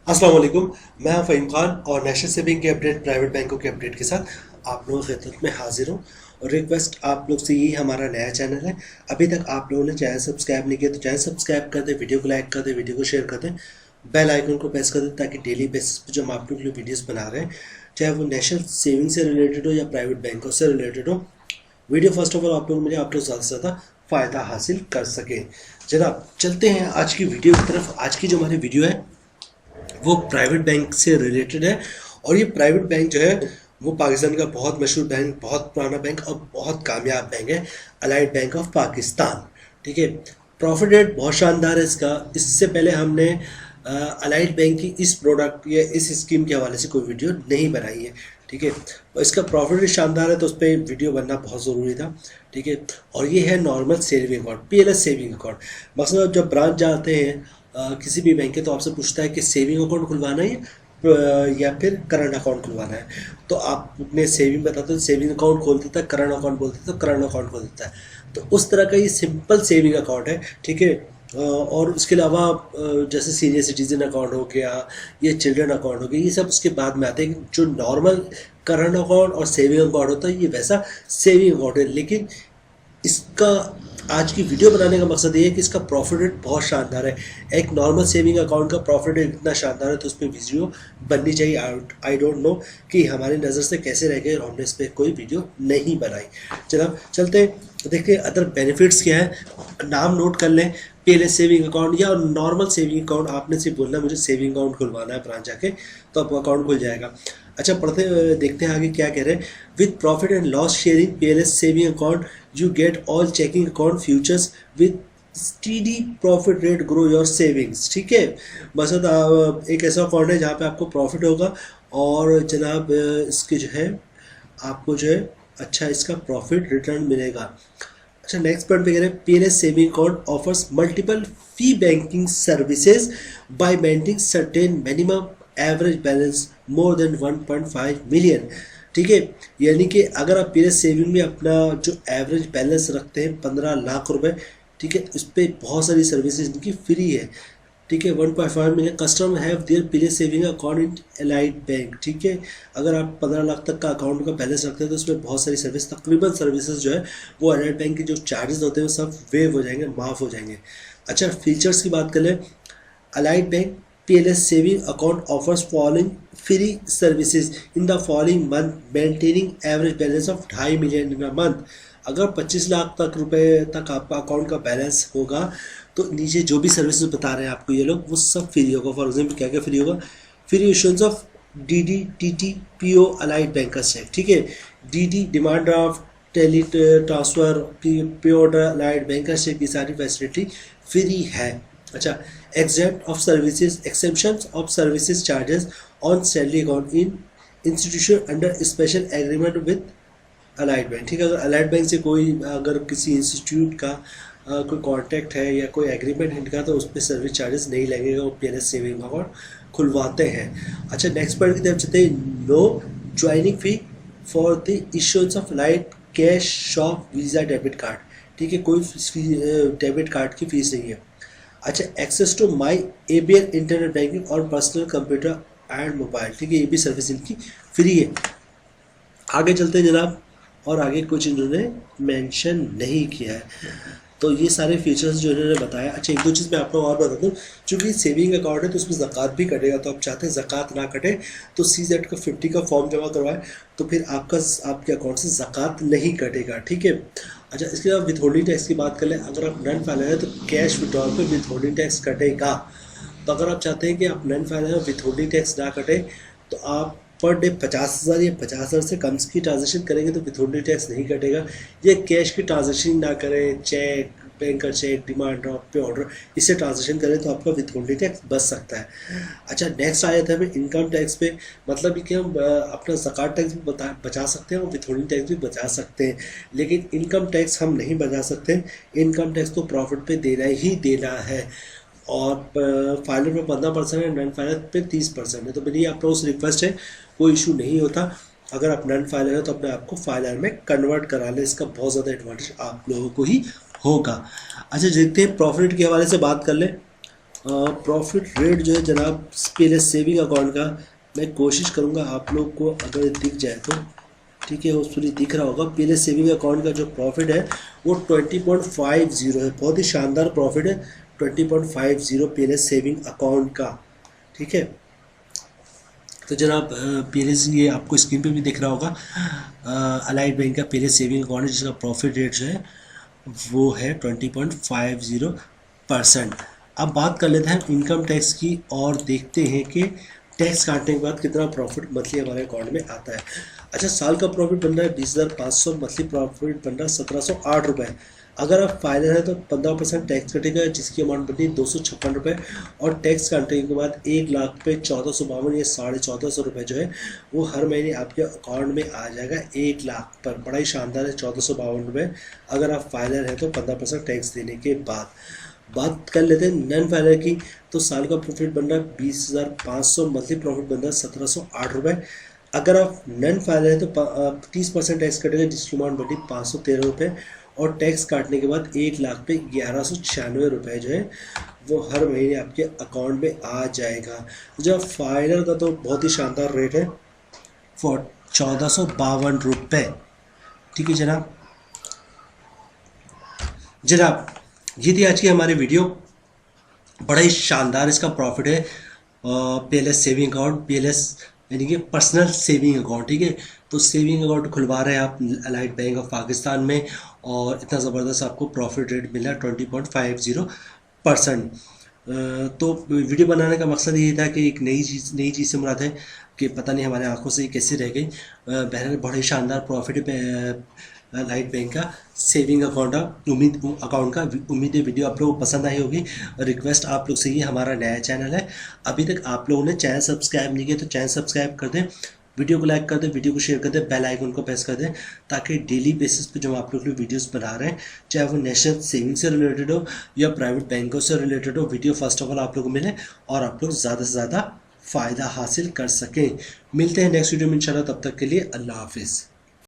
अस्सलाम वालेकुम। मैं फ़हीम खान और नेशनल सेविंग के अपडेट, प्राइवेट बैंकों के अपडेट के साथ आप लोगों की खिदमत में हाजिर हूँ। और रिक्वेस्ट आप लोग से, यही हमारा नया चैनल है। अभी तक आप लोगों ने चैनल सब्सक्राइब नहीं किया तो चैनल सब्सक्राइब कर दें, वीडियो को लाइक कर दें, वीडियो को शेयर कर दें, बेल आइकन को प्रेस कर दें, ताकि डेली बेसिस पे जो हम आप लोग के लिए वीडियोस बना रहे हैं, चाहे वो नेशनल सेविंग से रिलेटेड हो या प्राइवेट बैंकों से रिलेटेड हो, वीडियो फर्स्ट ऑफ ऑल आप लोग ज़्यादा से ज़्यादा फ़ायदा हासिल कर सकें। जनाब, चलते हैं आज की वीडियो की तरफ। आज की जो हमारी वीडियो है वो प्राइवेट बैंक से रिलेटेड है। और ये प्राइवेट बैंक जो है वो पाकिस्तान का बहुत मशहूर बैंक, बहुत पुराना बैंक और बहुत कामयाब बैंक है, अलाइड बैंक ऑफ पाकिस्तान। ठीक है, प्रॉफिट रेट बहुत शानदार है इसका। इससे पहले हमने अलाइड बैंक की इस प्रोडक्ट या इस स्कीम के हवाले से कोई वीडियो नहीं बनाई है। ठीक है, और इसका प्रॉफिट रेट शानदार है तो उस पर वीडियो बनना बहुत ज़रूरी था। ठीक है, और ये है normal saving account, PLS saving account. मतलब जब ब्रांच जाते हैं किसी भी बैंक के, तो आपसे पूछता है कि सेविंग अकाउंट खुलवाना है या फिर करंट अकाउंट खुलवाना है। तो आप अपने सेविंग बताते हो, सेविंग अकाउंट खोल देता है, करंट अकाउंट बोलते हैं तो करंट अकाउंट खोल देता है। तो उस तरह का ये सिंपल सेविंग अकाउंट है। ठीक है, और उसके अलावा जैसे सीनियर सिटीजन अकाउंट हो गया, ये चिल्ड्रन अकाउंट हो गया, ये सब उसके बाद में आते हैं। जो नॉर्मल करंट अकाउंट और सेविंग अकाउंट होता है, ये वैसा सेविंग अकाउंट है। लेकिन इसका आज की वीडियो बनाने का मकसद ये है कि इसका प्रॉफिट रेट बहुत शानदार है। एक नॉर्मल सेविंग अकाउंट का प्रॉफिट रेट इतना शानदार है तो उस पर वीडियो बननी चाहिए। आई डोंट नो कि हमारी नज़र से कैसे रह गए और हमने इस पर कोई वीडियो नहीं बनाई। जनाब, चलते देखते हैं अदर बेनिफिट्स क्या है। नाम नोट कर लें, पीएलएस सेविंग अकाउंट या नॉर्मल सेविंग अकाउंट। आपने सिर्फ बोलना मुझे सेविंग अकाउंट खुलवाना है ब्रांच जाके, तो आपका अकाउंट खुल जाएगा। अच्छा, पढ़ते देखते हैं आगे क्या कह रहे हैं। With profit and loss sharing PLS saving account you get all checking account futures with steady profit rate grow your savings. ठीक है, बस एक ऐसा अकाउंट है जहाँ पे आपको प्रॉफिट होगा और जनाब इसके जो है आपको जो है अच्छा इसका प्रॉफिट रिटर्न मिलेगा। अच्छा, नेक्स्ट पॉइंट पे कह रहे हैं PLS saving account offers multiple fee banking services by maintaining certain minimum average balance more than 1.5 million. ठीक है, यानी कि अगर आप पीएलएस सेविंग में अपना जो एवरेज बैलेंस रखते हैं 15 लाख रुपए, ठीक है, इस पर बहुत सारी सर्विसेज इनकी फ्री है। ठीक है, 1.5 million customer have their PLS saving account in allied bank. ठीक है, अगर आप 15 लाख तक का अकाउंट का बैलेंस रखते हैं तो उसमें बहुत सारी सर्विस, तकरीबन सर्विसेज जो है वो अलाइड बैंक के जो चार्जेस होते हैं वो सब वेव हो जाएंगे, माफ़ हो जाएंगे। अच्छा, फीचर्स की बात कर लें। Allied bank PLS saving account offers following free services in the following month, maintaining average balance of 2.5 million in a month। अगर 25 लाख तक रुपए तक आपका अकाउंट का बैलेंस होगा तो नीचे जो भी सर्विसेज बता रहे हैं आपको ये लोग, वो सब फ्री होगा। फॉर एग्जाम्पल क्या क्या फ्री होगा? Free issuance of DD TT PO allied bankers cheque. ठीक है, DD demand draft, tele transfer, PO allied bankers cheque, की सारी फैसिलिटी फ्री है। अच्छा, exempt of services, exemptions of services charges on salary account in institution under special agreement with allied bank. ठीक है, अगर allied bank से कोई अगर किसी इंस्टीट्यूट का कोई कॉन्टैक्ट है या कोई एग्रीमेंट है इनका, तो उस पर सर्विस चार्जेस नहीं लगेगा, वो पीएलएस सेविंग अकाउंट खुलवाते हैं। अच्छा, नेक्स्ट पॉइंट की तरफ चलते हैं। No joining fee for the issuance of light cash shop Visa debit card. ठीक है, कोई डेबिट कार्ड की फीस नहीं है। अच्छा, access to my ABL internet banking और पर्सनल कंप्यूटर एंड मोबाइल। ठीक है, ये भी सर्विस इनकी फ्री है। आगे चलते हैं जनाब, और आगे कुछ इन्होंने मेंशन नहीं किया है, तो ये सारे फीचर्स जो इन्होंने बताया। अच्छा, एक दो चीज़ मैं आप लोग और बता दूँ। चूँकि सेविंग अकाउंट है तो उसमें ज़कात भी कटेगा, तो आप चाहते हैं ज़कात ना कटे तो CZ का 50 का फॉर्म जमा करवाएं, तो फिर आपके अकाउंट से ज़कात नहीं कटेगा। ठीक है। अच्छा, इसके अलावा विथहोल्डिंग टैक्स की बात कर लें। अगर आप नॉन फाइनल है तो कैश विड्रॉल पर विथहोल्डिंग टैक्स कटेगा। तो अगर आप चाहते हैं कि आप नॉन फाइनल है विथहोल्डिंग टैक्स ना कटे, तो आप पर डे 50,000 या 50,000 से कम की ट्रांजेक्शन करेंगे तो विथहोल्डिंग टैक्स नहीं कटेगा। ये कैश की ट्रांजेक्शन ना करें, चेक, बैंक का चेक, डिमांड ड्राफ्ट पे ऑर्डर, इससे ट्रांजेक्शन करें तो आपका विथहोल्डिंग टैक्स बच सकता है। अच्छा, नेक्स्ट आया था हमें इनकम टैक्स पे। मतलब कि हम अपना ज़कात टैक्स भी बचा सकते हैं और विथहोल्डिंग टैक्स भी बचा सकते हैं, लेकिन इनकम टैक्स हम नहीं बचा सकते। इनकम टैक्स तो प्रॉफिट पे देना ही देना है, और फाइनल पे 15% है, नॉन फाइनल पे 30% है। तो मेरी आप लोगों से रिक्वेस्ट है, कोई इशू नहीं होता। अगर आप नॉन फाइनल है तो अपने आप को फाइनल में कन्वर्ट करा लें, इसका बहुत ज़्यादा एडवांटेज आप लोगों को ही होगा। अच्छा, देखते हैं प्रॉफिट के हवाले से बात कर लें। प्रॉफिट रेट जो है जनाब पहले सेविंग अकाउंट का मैं कोशिश करूँगा आप लोग को अगर दिख जाए तो, ठीक है, उस पर दिख रहा होगा। पहले सेविंग अकाउंट का जो प्रॉफिट है वो 20.50 है, बहुत ही शानदार प्रॉफिट है 20.50 पहले सेविंग अकाउंट का, ठीक है। तो जनाब पहले से ये आपको स्क्रीन पे भी दिख रहा होगा अलाइड बैंक का पहले सेविंग अकाउंट है जिसका प्रॉफिट रेट जो है वो है 20.50%। अब बात कर लेते हैं इनकम टैक्स की और देखते हैं कि टैक्स काटने के बाद कितना प्रॉफिट मंथली हमारे अकाउंट में आता है। अच्छा, साल का प्रॉफिट बन रहा है 20,500, मंथली प्रॉफिट बन रहा है 1708 रुपये। अगर आप फाइनल है तो 15% टैक्स कटेगा जिसकी अमाउंट बनती है 256 रुपये, और टैक्स काटने के बाद 1 लाख पे 1452 या 1450 रुपये जो है वो हर महीने आपके अकाउंट में आ जाएगा 1 लाख पर। बड़ा ही शानदार है 1452 रुपये अगर आप फाइनल है तो 15% टैक्स देने के बाद। बात कर लेते हैं नॉन फाइनल की, तो साल का प्रॉफिट बन रहा है 20,500, मंथली प्रॉफिट बन रहा है 1708 रुपये। अगर आप नॉन फाइनल है तो 30% टैक्स कटेगा जिसकी अमाउंट बढ़ी 513 रुपये, और टैक्स काटने के बाद 1 लाख पे 1196 रुपये जो है वो हर महीने आपके अकाउंट में आ जाएगा। जब फाइनल का तो बहुत ही शानदार रेट है 1452 रुपये, ठीक है जनाब। जनाब ये थी आज की हमारी वीडियो, बड़ा ही शानदार इसका प्रॉफिट है पीएलएस सेविंग अकाउंट, पीएलएस यानी कि पर्सनल सेविंग अकाउंट, ठीक है। तो सेविंग अकाउंट खुलवा रहे हैं आप अलाइड बैंक ऑफ पाकिस्तान में, और इतना ज़बरदस्त आपको प्रॉफिट रेट मिला 20.50%। तो वीडियो बनाने का मकसद ये था कि एक नई चीज़ से मुराद है कि पता नहीं हमारे आंखों से ये कैसे रह गई। बहरहाल बड़े शानदार प्रॉफिट लाइट बैंक का सेविंग अकाउंट का उम्मीद है वीडियो आप लोगों को पसंद आई होगी। रिक्वेस्ट आप लोग से ही, हमारा नया चैनल है, अभी तक आप लोगों ने चैनल सब्सक्राइब नहीं किया तो चैनल सब्सक्राइब कर दें, वीडियो को लाइक कर दें, वीडियो को शेयर कर दें, बेल आइकन को प्रेस कर दें, ताकि डेली बेसिस पे जो आप लोग वीडियोस बना रहे हैं, चाहे वो नेशनल सेविंग से रिलेटेड हो या प्राइवेट बैंकों से रिलेटेड हो, वीडियो फर्स्ट ऑफ ऑल आप लोगों को मिले और आप लोग ज़्यादा से ज़्यादा फ़ायदा हासिल कर सकें। मिलते हैं नेक्स्ट वीडियो में इंशाल्लाह, तब तक के लिए अल्लाह हाफिज़।